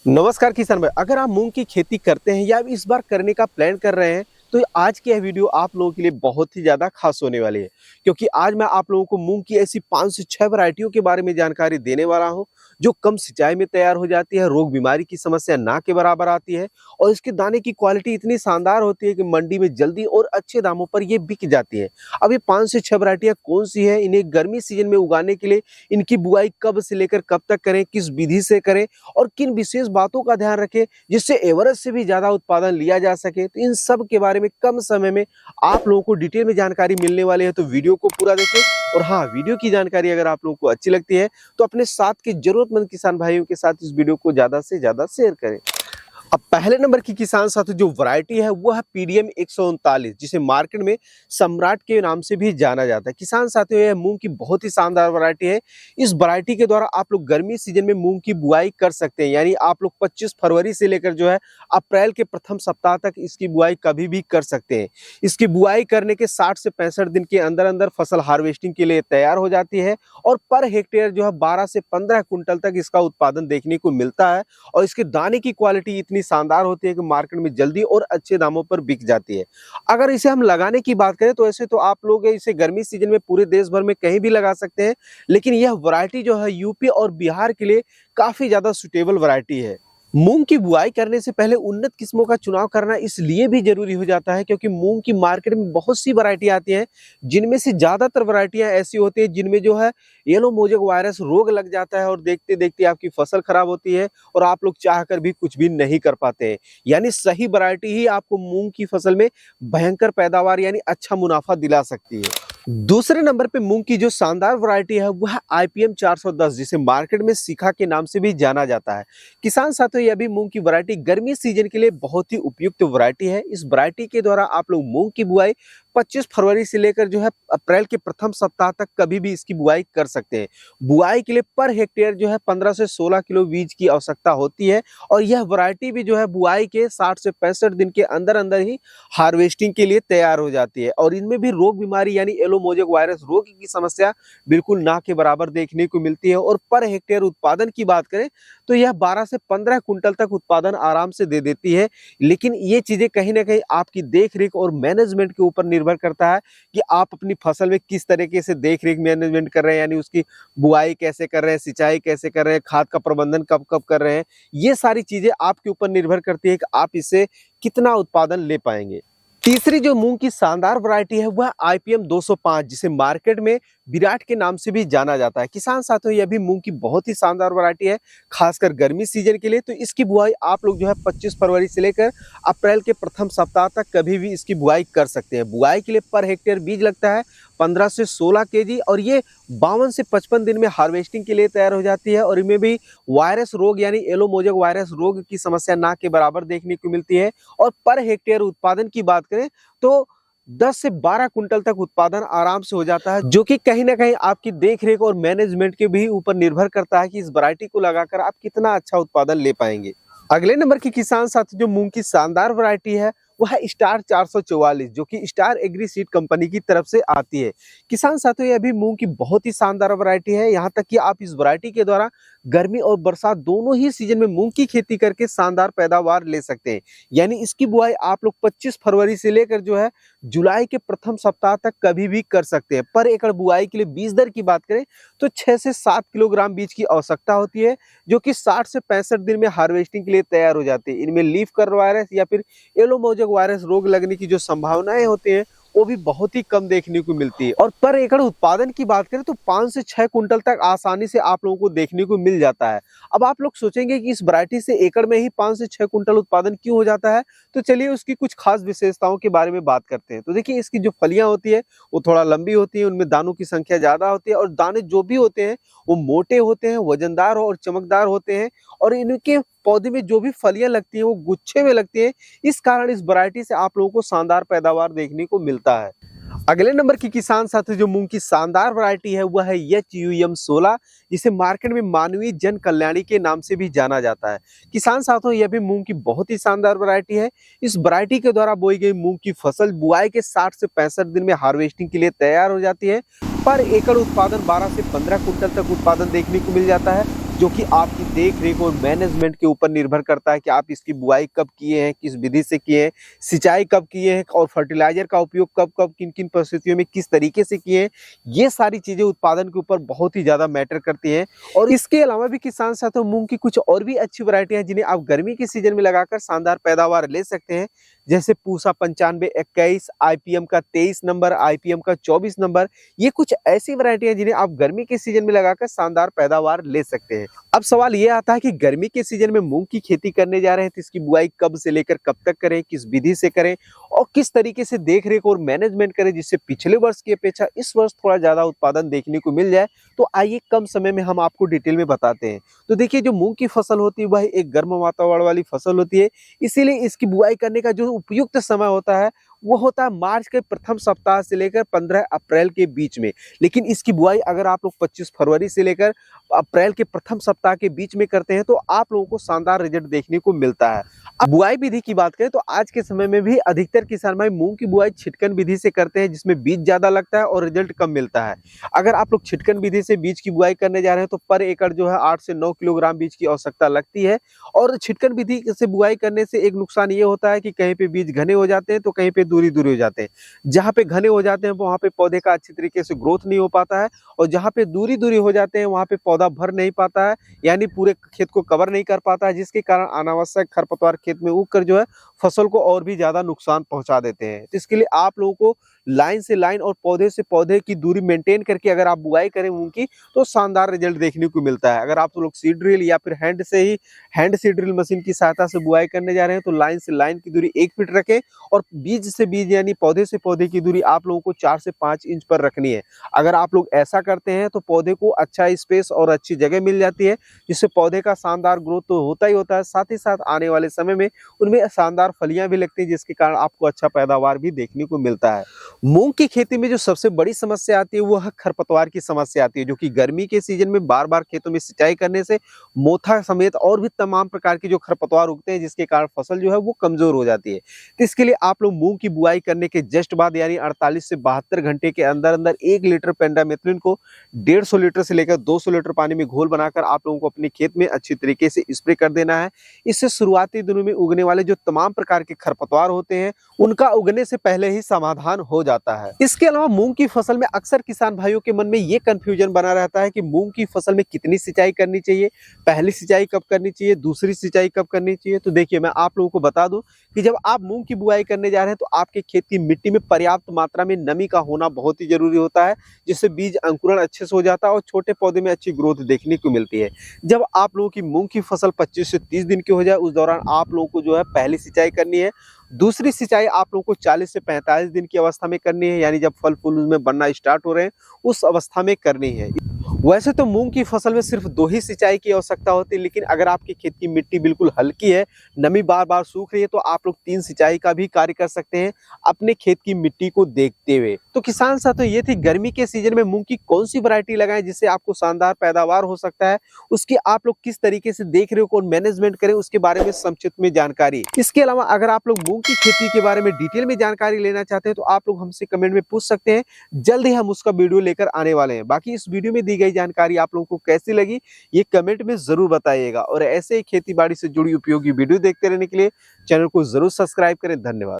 नमस्कार किसान भाई, अगर आप मूंग की खेती करते हैं या इस बार करने का प्लान कर रहे हैं तो आज की यह वीडियो आप लोगों के लिए बहुत ही ज़्यादा खास होने वाली है। क्योंकि आज मैं आप लोगों को मूंग की ऐसी 5 से 6 वैरायटियों के बारे में जानकारी देने वाला हूं जो कम सिंचाई में तैयार हो जाती है, रोग बीमारी की समस्या ना के बराबर आती है और इसके दाने की क्वालिटी इतनी शानदार होती है कि मंडी में जल्दी और अच्छे दामों पर ये बिक जाती है। अब ये 5 से 6 वैरायटियाँ कौन सी है, इन्हें गर्मी सीजन में उगाने के लिए इनकी बुआई कब से लेकर कब तक करें, किस विधि से करें और किन विशेष बातों का ध्यान रखें जिससे एवरेज से भी ज्यादा उत्पादन लिया जा सके, तो इन सब के बारे में कम समय में आप लोगों को डिटेल में जानकारी मिलने वाली है। तो वीडियो को पूरा देखें और हाँ, वीडियो की जानकारी अगर आप लोगों को अच्छी लगती है तो अपने साथ के जरूरतमंद किसान भाइयों के साथ इस वीडियो को ज्यादा से ज्यादा शेयर करें। अब पहले नंबर की किसान साथी जो वैरायटी है वो है पीडीएम 139, जिसे मार्केट में सम्राट के नाम से भी जाना जाता है। किसान साथियों, यह मूंग की बहुत ही शानदार वैरायटी है। इस वैरायटी के द्वारा आप लोग गर्मी सीजन में मूंग की बुआई कर सकते हैं, यानी आप लोग 25 फरवरी से लेकर जो है अप्रैल के प्रथम सप्ताह तक इसकी बुआई कभी भी कर सकते हैं। इसकी बुआई करने के 60 से 65 दिन के अंदर अंदर फसल हार्वेस्टिंग के लिए तैयार हो जाती है और पर हेक्टेयर जो है 12 से 15 कुंटल तक इसका उत्पादन देखने को मिलता है और इसके दाने की क्वालिटी इतनी शानदार होती है कि मार्केट में जल्दी और अच्छे दामों पर बिक जाती है। अगर इसे हम लगाने की बात करें तो ऐसे तो आप लोग इसे गर्मी सीजन में पूरे देश भर में कहीं भी लगा सकते हैं, लेकिन यह वैरायटी जो है यूपी और बिहार के लिए काफी ज्यादा सुटेबल वैरायटी है। मूंग की बुआई करने से पहले उन्नत किस्मों का चुनाव करना इसलिए भी जरूरी हो जाता है क्योंकि मूंग की मार्केट में बहुत सी वैरायटी आती हैं, जिनमें से ज्यादातर वैरायटियां ऐसी होती है जिनमें जो है येलो मोजेक वायरस रोग लग जाता है और देखते देखते आपकी फसल खराब होती है और आप लोग चाहकर भी कुछ भी नहीं कर पाते हैं। यानी सही वैरायटी ही आपको मूंग की फसल में भयंकर पैदावार यानी अच्छा मुनाफा दिला सकती है। दूसरे नंबर पे मूंग की जो शानदार वैरायटी है वह है आईपीएम 410, जिसे मार्केट में शिखा के नाम से भी जाना जाता है। किसान साथियों, यह भी मूंग की वैरायटी गर्मी सीजन के लिए बहुत ही उपयुक्त वैरायटी है। इस वैरायटी के द्वारा आप लोग मूंग की बुआई 25 फरवरी से लेकर जो है अप्रैल के प्रथम सप्ताह तक कभी भी इसकी बुआई कर सकते हैं। बुआई के लिए पर हेक्टेयर जो है 15 से 16 किलो बीज की आवश्यकता होती है और यह वैरायटी भी जो है बुआई के 60 से 65 दिन के अंदर अंदर ही हार्वेस्टिंग के लिए तैयार हो जाती है और इनमें भी रोग बीमारी यानी येलो मोजेक वायरस रोग की समस्या बिल्कुल ना के बराबर देखने को मिलती है। और पर हेक्टेयर उत्पादन की बात करें तो यह 12 से 15 कुंटल तक उत्पादन आराम से दे देती है। लेकिन ये चीजें कहीं ना कहीं आपकी देख रेख और मैनेजमेंट के ऊपर निर्भर करता है कि आप अपनी फसल में किस तरीके से देख रेख मैनेजमेंट कर रहे हैं, यानी उसकी बुआई कैसे कर रहे हैं, सिंचाई कैसे कर रहे हैं, खाद का प्रबंधन कब कब कर रहे हैं। ये सारी चीजें आपके ऊपर निर्भर करती है कि आप इससे कितना उत्पादन ले पाएंगे। तीसरी जो मूंग की शानदार वैरायटी है वह आईपीएम 205, जिसे मार्केट में विराट के नाम से भी जाना जाता है। किसान साथियों, यह भी मूंग की बहुत ही शानदार वैरायटी है, खासकर गर्मी सीजन के लिए। तो इसकी बुआई आप लोग जो है 25 फरवरी से लेकर अप्रैल के प्रथम सप्ताह तक कभी भी इसकी बुआई कर सकते हैं। बुआई के लिए पर हेक्टेयर बीज लगता है 15 से 16 केजी और ये 52 से 55 दिन में हार्वेस्टिंग के लिए तैयार हो जाती है और इनमें भी वायरस रोग यानी येलो मोजेक वायरस रोग की समस्या ना के बराबर देखने को मिलती है। और पर हेक्टेयर उत्पादन की बात करें तो 10 से 12 कुंटल तक उत्पादन आराम से हो जाता है, जो कि कहीं ना कहीं आपकी देखरेख और मैनेजमेंट के भी ऊपर निर्भर करता है कि इस वैरायटी को लगाकर आप कितना अच्छा उत्पादन ले पाएंगे। अगले नंबर की किसान साथी जो मूंग की शानदार वैरायटी है वह है स्टार 444, जो कि स्टार एग्री सीड कंपनी की तरफ से आती है। किसान साथियों, यह भी मूंग की बहुत ही शानदार वैरायटी है। यहाँ तक कि आप इस वैरायटी के द्वारा गर्मी और बरसात दोनों ही सीजन में मूंग की खेती करके शानदार पैदावार ले सकते हैं। यानी इसकी बुआई आप लोग 25 फरवरी से लेकर जो है जुलाई के प्रथम सप्ताह तक कभी भी कर सकते हैं। पर एकड़ बुआई के लिए बीज दर की बात करें तो 6 से 7 किलोग्राम बीज की आवश्यकता होती है, जो कि 60 से 65 दिन में हार्वेस्टिंग के लिए तैयार हो जाती है। इनमें लीफ कर्ल वायरस या फिर येलो मोजेक वायरस रोग लगने की जो संभावनाएं होती हैं वो भी बहुत ही कम देखने को मिलती है। और पर एकड़ उत्पादन की बात करें तो 5 से 6 कुंटल तक आसानी से आप लोगों को देखने को मिल जाता है। अब आप लोग सोचेंगे कि इस वैरायटी से एकड़ में ही 5 से 6 कुंटल उत्पादन क्यों हो जाता है, तो चलिए उसकी कुछ खास विशेषताओं के बारे में बात करते हैं। तो देखिए, इसकी जो फलियां होती है वो थोड़ा लंबी होती है, उनमें दानों की संख्या ज्यादा होती है और दाने जो भी होते हैं वो मोटे होते हैं, वजनदार और चमकदार होते हैं और इनके पौधे में जो भी फलियां लगती हैं वो गुच्छे में लगती हैं। इस कारण इस वैरायटी से आप लोगों को शानदार पैदावार देखने को मिलता है। अगले नंबर की किसान साथी जो मूंग की शानदार वैरायटी है वह है HUM 16, जिसे मार्केट में मानवीय जन कल्याणी के नाम से भी जाना जाता है। किसान साथियों, यह भी मूंग की बहुत ही शानदार वैरायटी है। इस वैरायटी के द्वारा बोई गई मूंग की फसल बुआई के 60 से 65 दिन में हार्वेस्टिंग के लिए तैयार हो जाती है। पर एकड़ उत्पादन 12 से 15 कुंटल तक उत्पादन देखने को मिल जाता है जो कि आपकी देख रेख और मैनेजमेंट के ऊपर निर्भर करता है कि आप इसकी बुआई कब किए हैं, किस विधि से किए हैं, सिंचाई कब किए हैं और फर्टिलाइजर का उपयोग कब कब किन किन परिस्थितियों में किस तरीके से किए हैं। ये सारी चीज़ें उत्पादन के ऊपर बहुत ही ज़्यादा मैटर करती हैं। और इसके अलावा भी किसान साथियों मूंग की कुछ और भी अच्छी वैरायटी हैं जिन्हें आप गर्मी के सीजन में लगाकर शानदार पैदावार ले सकते हैं, जैसे पूसा 9521, आईपीएम का 23 नंबर, आईपीएम का 24 नंबर। ये कुछ ऐसी वैरायटी हैं जिन्हें आप गर्मी के सीजन में लगाकर शानदार पैदावार ले सकते हैं। अब सवाल ये आता है कि गर्मी के सीजन में मूंग की खेती करने जा रहे हैं तो इसकी बुआई कब से लेकर कब तक करें, किस विधि से करें और किस तरीके से देख रेख और मैनेजमेंट करें जिससे पिछले वर्ष की अपेक्षा इस वर्ष थोड़ा ज्यादा उत्पादन देखने को मिल जाए। तो आइए कम समय में हम आपको डिटेल में बताते हैं। तो देखिए, जो मूंग की फसल होती है वह एक गर्म वातावरण वाली फसल होती है, इसीलिए इसकी बुआई करने का जो उपयुक्त समय होता है वो होता है मार्च के प्रथम सप्ताह से लेकर 15 अप्रैल के बीच में। लेकिन इसकी बुआई अगर आप लोग 25 फरवरी से लेकर अप्रैल के प्रथम सप्ताह के बीच में करते हैं तो आप लोगों को शानदार रिजल्ट देखने को मिलता है। अब बुआई विधि की बात करें तो आज के समय में भी अधिकतर किसान भाई मूंग की बुआई छिटकन विधि से करते हैं, जिसमें बीज ज्यादा लगता है और रिजल्ट कम मिलता है। अगर आप लोग छिटकन विधि से बीज की बुआई करने जा रहे हैं तो पर एकड़ जो है 8 से 9 किलोग्राम बीज की आवश्यकता लगती है। और छिटकन विधि से बुआई करने से एक नुकसान ये होता है कि कहीं पे बीज घने हो जाते हैं तो कहीं पे दूरी दूरी हो जाते हैं। जहाँ पे घने हो जाते हैं वहां पे पौधे का अच्छी तरीके से ग्रोथ नहीं हो पाता है, और जहाँ पे दूरी दूरी हो जाते हैं वहां पे पौधा भर नहीं पाता है, यानी पूरे खेत को कवर नहीं कर पाता है, जिसके कारण अनावश्यक खरपतवार खेत में उग कर जो है फसल को और भी ज्यादा नुकसान पहुंचा देते हैं। तो इसके लिए आप लोगों को लाइन से लाइन और पौधे से पौधे की दूरी मेंटेन करके अगर आप बुआई करें मूंग की तो शानदार रिजल्ट देखने को मिलता है। अगर आप लोग सीड ड्रिल या फिर हैंड सीड ड्रिल मशीन की सहायता से बुआई करने जा रहे हैं तो लाइन से लाइन की दूरी 1 फीट रखें, और बीज से बीज यानी पौधे से पौधे की दूरी आप लोगों को 4 से 5 इंच पर रखनी है। अगर आप लोग ऐसा करते हैं तो पौधे को अच्छा स्पेस और अच्छी जगह मिल जाती है, जिससे पौधे का शानदार ग्रोथ तो होता ही होता है, साथ ही साथ आने वाले समय में उनमें शानदार फलियां भी लगती हैं, जिसके कारण आपको अच्छा पैदावार भी देखने को मिलता है। मूंग की खेती में जो सबसे बड़ी समस्या आती है वो है खरपतवार की समस्या आती है, जो कि गर्मी के सीजन में बार बार खेतों में सिंचाई करने से मोथा समेत और भी तमाम प्रकार के जो खरपतवार उगते हैं, जिसके कारण फसल जो है वो कमजोर हो जाती है। तो इसके लिए आप लोग मूंग की बुआई करने के जस्ट बाद यानी 48 से 72 घंटे के अंदर अंदर 1 लीटर पेंडामेथलिन को 150 लीटर से लेकर 200 लीटर पानी में घोल बनाकर आप लोगों को अपने खेत में अच्छी तरीके से स्प्रे कर देना है। इससे शुरुआती दिनों में उगने वाले जो तमाम प्रकार के खरपतवार होते हैं उनका उगने से पहले ही समाधान हो जाता है। इसके अलावा मूंग की फसल में अक्सर किसान भाइयों के मन में ये कंफ्यूजन बना रहता है कि मूंग की फसल में कितनी सिंचाई करनी चाहिए, पहली सिंचाई कब करनी चाहिए, दूसरी सिंचाई कब करनी चाहिए। तो देखिए, मैं आप लोगों को बता दूं कि जब आप मूंग की बुआई करने जा रहे हैं तो आपके खेत की मिट्टी में पर्याप्त मात्रा में नमी का होना बहुत ही जरूरी होता है, जिससे बीज अंकुरण अच्छे से हो जाता है और छोटे पौधे में अच्छी ग्रोथ देखने को मिलती है। जब आप लोगों की मूंग की फसल 25 से 30 दिन की हो जाए उस दौरान आप लोगों को जो है पहली सिंचाई करनी है। दूसरी सिंचाई आप लोगों को 40 से 45 दिन की अवस्था में करनी है, यानी जब फल फूल उसमें बनना स्टार्ट हो रहे हैं उस अवस्था में करनी है। वैसे तो मूंग की फसल में सिर्फ 2 ही सिंचाई की आवश्यकता होती है, लेकिन अगर आपके खेत की मिट्टी बिल्कुल हल्की है, नमी बार बार सूख रही है, तो आप लोग 3 सिंचाई का भी कार्य कर सकते हैं अपने खेत की मिट्टी को देखते हुए। तो किसान साथियों, ये थी गर्मी के सीजन में मूंग की कौन सी वैरायटी लगाएं जिससे आपको शानदार पैदावार हो सकता है, उसकी आप लोग किस तरीके से देख रेख और मैनेजमेंट करें उसके बारे में संक्षिप्त में जानकारी। इसके अलावा अगर आप लोग मूंग की खेती के बारे में डिटेल में जानकारी लेना चाहते हैं तो आप लोग हमसे कमेंट में पूछ सकते हैं, जल्द ही हम उसका वीडियो लेकर आने वाले हैं। बाकी इस वीडियो में दी गई जानकारी आप लोगों को कैसी लगी ये कमेंट में जरूर बताइएगा, और ऐसे ही खेती बाड़ी से जुड़ी उपयोगी वीडियो देखते रहने के लिए चैनल को जरूर सब्सक्राइब करें। धन्यवाद।